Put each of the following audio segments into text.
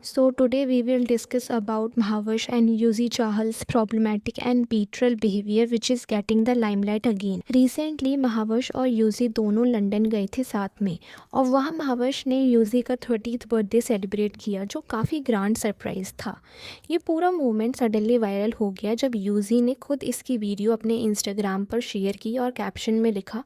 So today we will discuss about Mahavish and Yuzi Chahal's problematic and betrayal behavior which is getting the limelight again. Recently Mahavish और UG दोनों London गए थे साथ में और वहाँ महाविश ने यूजी का 30th बर्थडे सेलिब्रेट किया जो काफ़ी ग्रैंड सरप्राइज़ था। ये पूरा मोमेंट सडनली वायरल हो गया जब यूजी ने खुद इसकी वीडियो अपने इंस्टाग्राम पर शेयर की और कैप्शन में लिखा,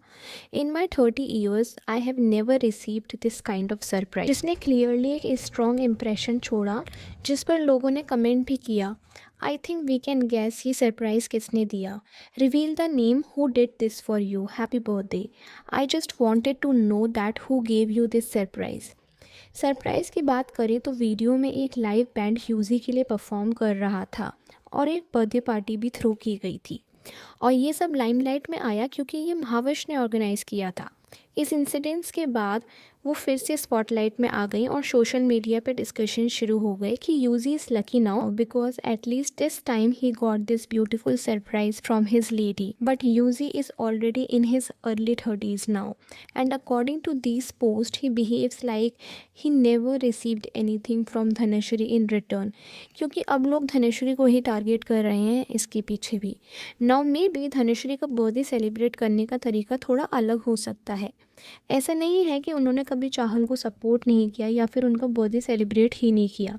in my 30 years I have never received this kind of surprise, जिसने क्लियरली एक स्ट्रॉन्ग इम्प्रेशन छोड़ा जिस पर लोगों ने कमेंट भी किया। I think we can guess ये सरप्राइज़ किसने दिया। Reveal the name who did this for you, happy birthday. I just wanted to know that who gave you this surprise. Surprise की बात करें तो वीडियो में एक लाइव बैंड यूजी के लिए परफॉर्म कर रहा था और एक बर्थडे पार्टी भी थ्रो की गई थी और ये सब लाइमलाइट में आया क्योंकि ये महाविश ने ऑर्गेनाइज़ किया था। इस इंसिडेंट्स के बाद वो फिर से स्पॉटलाइट में आ गई और सोशल मीडिया पे डिस्कशन शुरू हो गए कि Yuzi is lucky now because at least this time he got this beautiful surprise from his lady, but Yuzi is already in his early 30s now and according to this post he behaves like he never received anything from Dhanashree in return, क्योंकि अब लोग धनश्री को ही target कर रहे हैं इसके पीछे भी। नाउ मे बी धनश्री का बर्थडे सेलिब्रेट करने का तरीका थोड़ा अलग हो सकता है। ऐसा नहीं है कि उन्होंने कभी चाहल को सपोर्ट नहीं किया या फिर उनका बर्थडे सेलिब्रेट ही नहीं किया।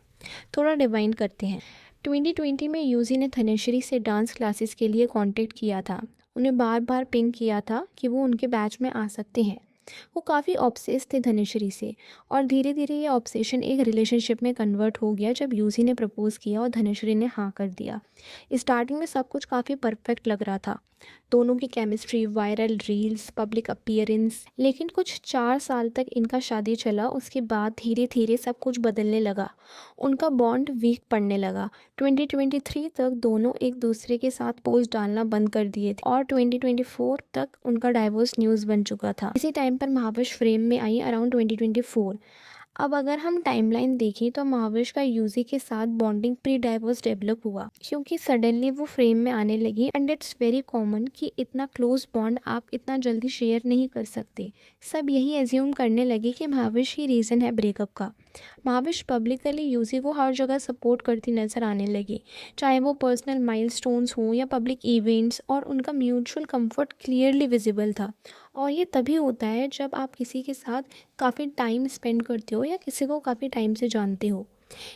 थोड़ा डिवाइन करते हैं। 2020 में यूजी ने धनश्री से डांस क्लासेस के लिए कांटेक्ट किया था, उन्हें बार बार पिंग किया था कि वो उनके बैच में आ सकते हैं। वो काफ़ी ऑब्सेस थे धनश्री से और धीरे धीरे ये ऑब्सेशन एक रिलेशनशिप में कन्वर्ट हो गया जब यूजी ने प्रपोज़ किया और धनश्री ने हाँ कर दिया। स्टार्टिंग में सब कुछ काफ़ी परफेक्ट लग रहा था, दोनों की chemistry, viral reels, public appearance, लेकिन कुछ 4 साल तक इनका शादी चला। उसके बाद धीरे धीरे सब कुछ बदलने लगा, उनका बॉन्ड वीक पड़ने लगा। 2023 तक दोनों एक दूसरे के साथ पोस्ट डालना बंद कर दिए थे और 2024 तक उनका डाइवोर्स न्यूज़ बन चुका था। इसी टाइम पर महाविश फ्रेम में आई अराउंड 2024। अब अगर हम टाइमलाइन देखें तो महाविश का यूजी के साथ बॉन्डिंग प्री डाइवोर्स डेवलप हुआ क्योंकि सडनली वो फ्रेम में आने लगी एंड इट्स वेरी कॉमन कि इतना क्लोज बॉन्ड आप इतना जल्दी शेयर नहीं कर सकते। सब यही एज्यूम करने लगे कि महाविश ही रीज़न है ब्रेकअप का। महाविश पब्लिकली यूजी को हर जगह सपोर्ट करती नजर आने लगी, चाहे वो पर्सनल माइलस्टोन्स हों या पब्लिक इवेंट्स, और उनका म्यूचुअल कंफर्ट क्लियरली विजिबल था। और ये तभी होता है जब आप किसी के साथ काफ़ी टाइम स्पेंड करते हो या किसी को काफ़ी टाइम से जानते हो।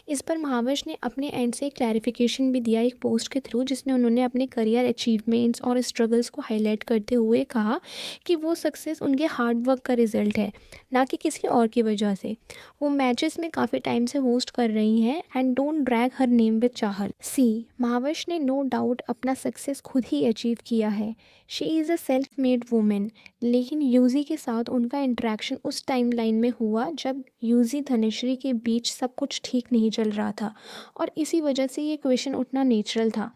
इस पर महाविश ने अपने एंड से एक क्लैरिफिकेशन भी दिया एक पोस्ट के थ्रू, जिसमें उन्होंने अपने करियर अचीवमेंट्स और स्ट्रगल्स को हाईलाइट करते हुए कहा कि वो सक्सेस उनके हार्ड वर्क का रिजल्ट है, ना कि किसी और की वजह से। वो मैचेस में काफ़ी टाइम से होस्ट कर रही हैं and don't drag her name with Chahal. See, Mahvash ने नो डाउट अपना सक्सेस खुद ही अचीव किया है, she is a self made women, लेकिन यूजी के साथ उनका इंटरेक्शन उस टाइमलाइन में हुआ जब यूजी धनश्री के बीच सब कुछ ठीक नहीं चल रहा था और इसी वजह से ये क्वेश्चन उठना नेचुरल था।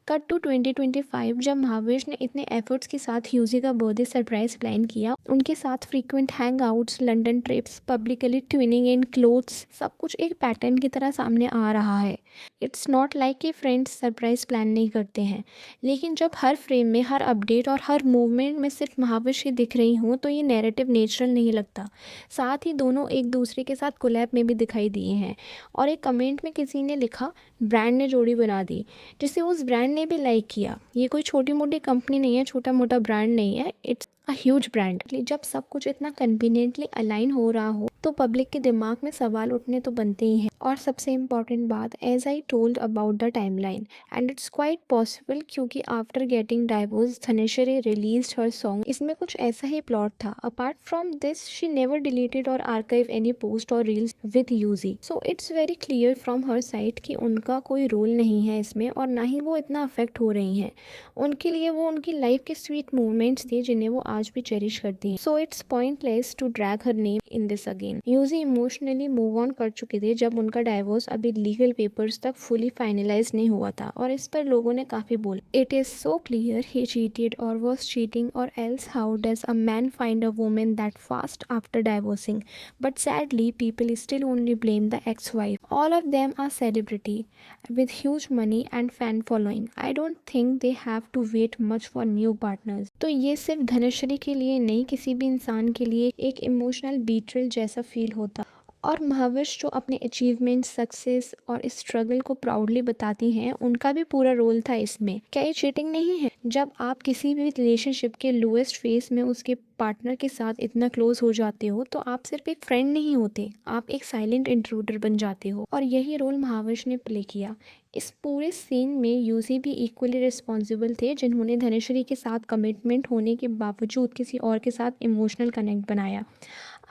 कट टू 2025 जब महाविश ने इतने एफर्ट्स के साथ यूजी का बर्थडे सरप्राइज प्लान किया, उनके साथ frequent hangouts, London trips, publicly twinning in clothes, सब कुछ एक पैटर्न की तरह सामने आ रहा है। इट्स नॉट लाइक कि फ्रेंड्स सरप्राइज प्लान नहीं करते हैं, लेकिन जब हर फ्रेम में, हर अपडेट और हर मूवमेंट में सिर्फ महाविश ही दिख रही हूँ तो ये नैरेटिव नेचुरल नहीं लगता। साथ ही दोनों एक दूसरे के साथ कोलैब में भी दिखाई दिए हैं और एक कमेंट में किसी ने लिखा, ब्रांड ने जोड़ी बना दी, जिसे उस ब्रांड ने भी लाइक किया। ये कोई छोटी मोटी कंपनी नहीं है, छोटा मोटा ब्रांड नहीं है, इट्स अ ह्यूज ब्रांड। जब सब कुछ इतना कन्वीनियंटली अलाइन हो रहा हो तो पब्लिक के दिमाग में सवाल उठने तो बनते ही हैं। और सबसे इम्पॉर्टेंट बात, as I told about the timeline and it's quite possible क्योंकि after getting divorce Dhanashree released her song. इसमें कुछ ऐसा ही प्लॉट था। Apart from this she never deleted और आर्काइव एनी पोस्ट और reels with Yuzi, so it's very clear from her side कि उनका कोई रोल नहीं है इसमें और ना ही वो इतना अफेक्ट हो रही हैं। उनके लिए वो उनकी लाइफ के स्वीट मोमेंट्स थे जिन्हें वो आज भी चेरिश करती हैं। So it's pointless to drag her name in this again. Yuzi emotionally move on कर चुके थे जब उनका डाइवोर्स अभी लीगल पेपर्स तक फुली फाइनलाइज नहीं हुआ था और इस पर लोगों ने काफ़ी बोला, it is so clear he cheated और वॉज चीटिंग और else how does a man find a woman that fast after divorcing, but sadly people still only blame the ex wife. All of them are celebrity with huge money and fan following. I don't think they have to wait much for new partners. तो ये सिर्फ धनश्री के लिए नहीं, किसी भी इंसान के लिए एक इमोशनल बीट्रेल जैसा फील होता। और महावश जो अपने अचीवमेंट, सक्सेस और स्ट्रगल को प्राउडली बताती हैं, उनका भी पूरा रोल था इसमें। क्या ये चीटिंग नहीं है? जब आप किसी भी रिलेशनशिप के लोएस्ट फेज में उसके पार्टनर के साथ इतना क्लोज हो जाते हो तो आप सिर्फ एक फ्रेंड नहीं होते, आप एक साइलेंट इंट्रूडर बन जाते हो। और यही रोल महावश ने प्ले किया। इस पूरे सीन में यूजी भी इक्वली रिस्पॉन्सिबल थे, जिन्होंने धनश्री के साथ कमिटमेंट होने के बावजूद किसी और के साथ इमोशनल कनेक्ट बनाया।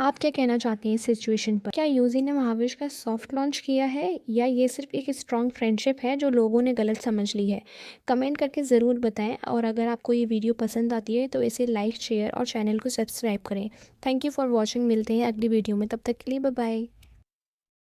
आप क्या कहना चाहते हैं इस सिचुएशन पर? क्या यूजी ने महावश का सॉफ्ट लॉन्च किया है या ये सिर्फ एक स्ट्रॉन्ग फ्रेंडशिप है जो लोगों ने गलत समझ ली है? कमेंट करके ज़रूर बताएं, और अगर आपको ये वीडियो पसंद आती है तो इसे लाइक, शेयर और चैनल को सब्सक्राइब करें। Thank you for watching. मिलते हैं अगली वीडियो में, तब तक के लिए बाय बाय।